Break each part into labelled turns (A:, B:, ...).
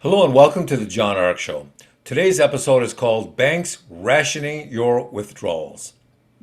A: Hello and welcome to the John Ark Show. Today's episode is called Banks Rationing Your Withdrawals.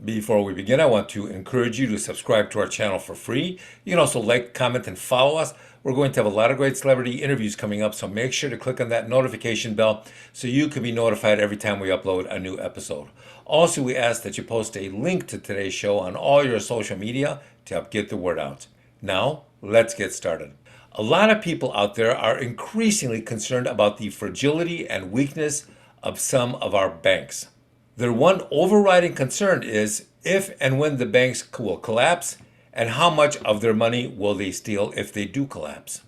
A: Before we begin, I want to encourage you to subscribe to our channel for free. You can also like, comment, and follow us. We're going to have a lot of great celebrity interviews coming up, so make sure to click on that notification bell so you can be notified every time we upload a new episode. Also, we ask that you post a link to today's show on all your social media to help get the word out. Now, let's get started. A lot of people out there are increasingly concerned about the fragility and weakness of some of our banks. Their one overriding concern is if and when the banks will collapse and how much of their money will they steal if they do collapse.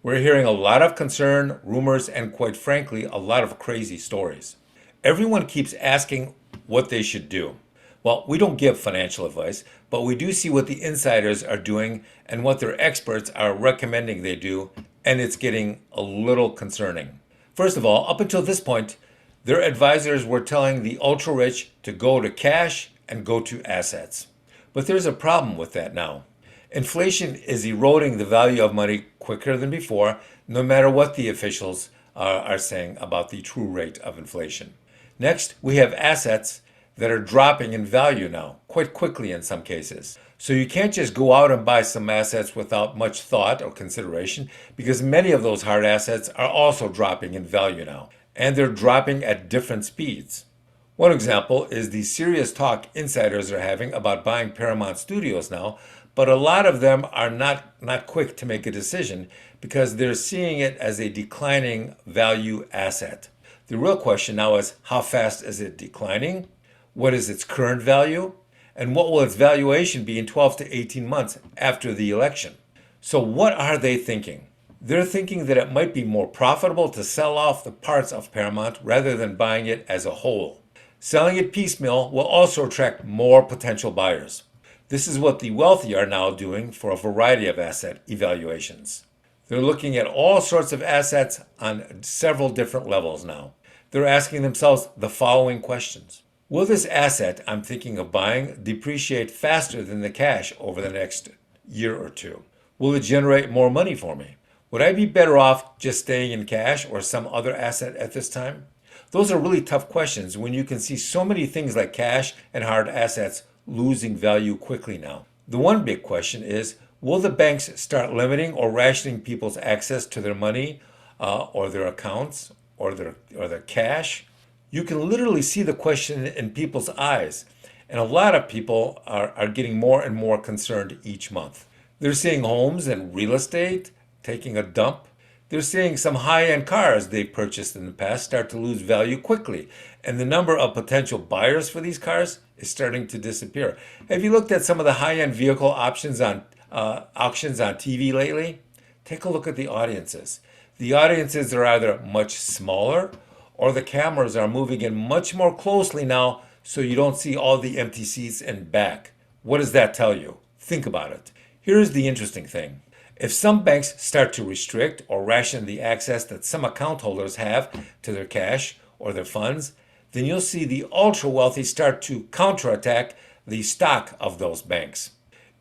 A: We're hearing a lot of concern, rumors, and quite frankly, a lot of crazy stories. Everyone keeps asking what they should do. Well, we don't give financial advice, but we do see what the insiders are doing and what their experts are recommending they do, and it's getting a little concerning. First of all, up until this point, their advisors were telling the ultra-rich to go to cash and go to assets. But there's a problem with that now. Inflation is eroding the value of money quicker than before, no matter what the officials are saying about the true rate of inflation. Next, we have assets that are dropping in value now, quite quickly in some cases. So you can't just go out and buy some assets without much thought or consideration, because many of those hard assets are also dropping in value now, and they're dropping at different speeds. One example is the serious talk insiders are having about buying Paramount Studios now, but a lot of them are not quick to make a decision because they're seeing it as a declining value asset. The real question now is, how fast is it declining? What is its current value? And what will its valuation be in 12 to 18 months after the election? So what are they thinking? They're thinking that it might be more profitable to sell off the parts of Paramount rather than buying it as a whole. Selling it piecemeal will also attract more potential buyers. This is what the wealthy are now doing for a variety of asset evaluations. They're looking at all sorts of assets on several different levels now. They're asking themselves the following questions. Will this asset I'm thinking of buying depreciate faster than the cash over the next year or two? Will it generate more money for me? Would I be better off just staying in cash or some other asset at this time? Those are really tough questions when you can see so many things like cash and hard assets losing value quickly now. The one big question is, will the banks start limiting or rationing people's access to their money or their accounts or their cash? You can literally see the question in people's eyes, and a lot of people are getting more and more concerned each month. They're seeing homes and real estate taking a dump. They're seeing some high-end cars they purchased in the past start to lose value quickly, and the number of potential buyers for these cars is starting to disappear. Have you looked at some of the high-end vehicle options on auctions on TV lately? Take a look at the audiences. The audiences are either much smaller or the cameras are moving in much more closely now so you don't see all the empty seats and back. What does that tell you? Think about it. Here's the interesting thing. If some banks start to restrict or ration the access that some account holders have to their cash or their funds, then you'll see the ultra wealthy start to counterattack the stock of those banks.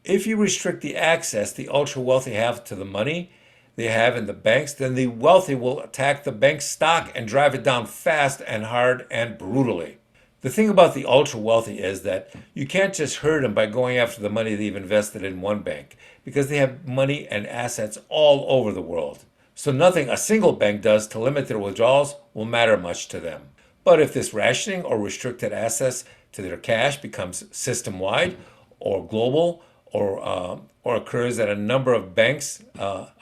A: If you restrict the access the ultra wealthy have to the money they have in the banks, then the wealthy will attack the bank's stock and drive it down fast and hard and brutally. The thing about the ultra wealthy is that you can't just hurt them by going after the money they've invested in one bank, because they have money and assets all over the world. So nothing a single bank does to limit their withdrawals will matter much to them. But if this rationing or restricted access to their cash becomes system-wide or global, or occurs at a number of banks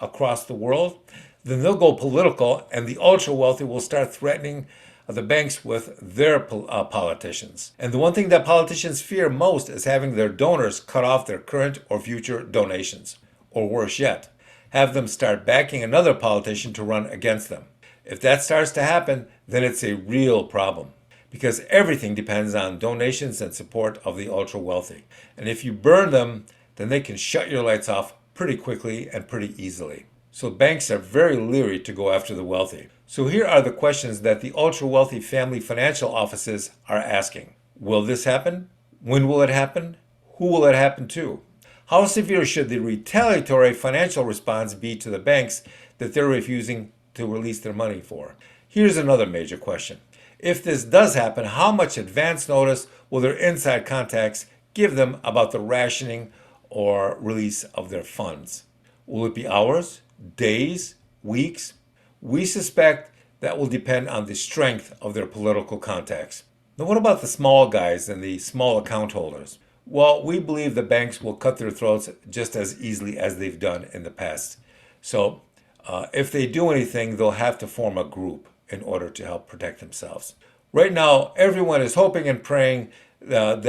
A: across the world, then they'll go political, and the ultra-wealthy will start threatening the banks with their politicians. And the one thing that politicians fear most is having their donors cut off their current or future donations. Or worse yet, have them start backing another politician to run against them. If that starts to happen, then it's a real problem, because everything depends on donations and support of the ultra-wealthy. And if you burn them, then they can shut your lights off pretty quickly and pretty easily. So banks are very leery to go after the wealthy. So here are the questions that the ultra-wealthy family financial offices are asking. Will this happen? When will it happen? Who will it happen to? How severe should the retaliatory financial response be to the banks that they're refusing to release their money for. Here's another major question. If this does happen, how much advance notice will their inside contacts give them about the rationing or release of their funds? Will it be hours, days, weeks? We suspect that will depend on the strength of their political contacts. Now, what about the small guys and the small account holders? Well, we believe the banks will cut their throats just as easily as they've done in the past. So, if they do anything, they'll have to form a group in order to help protect themselves. Right now, everyone is hoping and praying that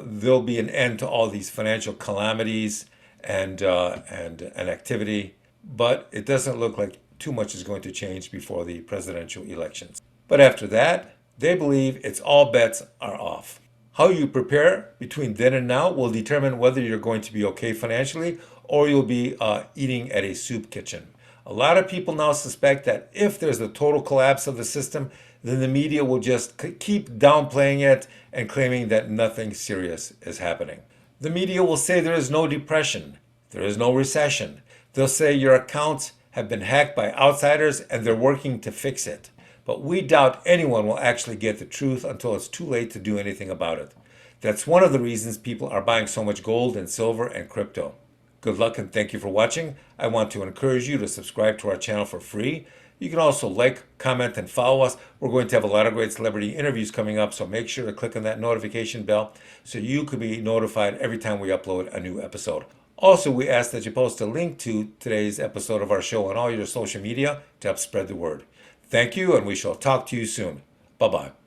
A: there'll be an end to all these financial calamities and activity, but it doesn't look like too much is going to change before the presidential elections. But after that, they believe it's all bets are off. How you prepare between then and now will determine whether you're going to be okay financially or you'll be eating at a soup kitchen. A lot of people now suspect that if there's a total collapse of the system, then the media will just keep downplaying it and claiming that nothing serious is happening. The media will say there is no depression, there is no recession. They'll say your accounts have been hacked by outsiders and they're working to fix it. But we doubt anyone will actually get the truth until it's too late to do anything about it. That's one of the reasons people are buying so much gold and silver and crypto. Good luck and thank you for watching. I want to encourage you to subscribe to our channel for free. You can also like, comment, and follow us. We're going to have a lot of great celebrity interviews coming up, so make sure to click on that notification bell so you can be notified every time we upload a new episode. Also, we ask that you post a link to today's episode of our show on all your social media to help spread the word. Thank you, and we shall talk to you soon. Bye-bye.